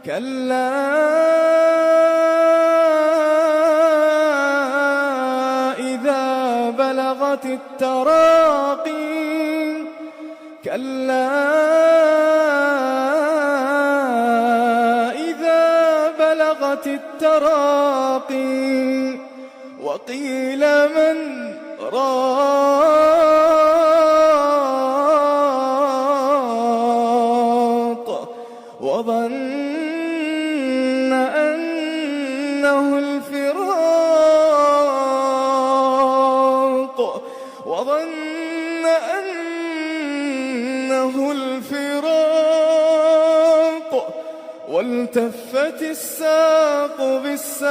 كلا إذا بلغت التراقي كلا إذا بلغت التراقي وقيل من راق وظن أنه الفراق والتفت الساق بالساق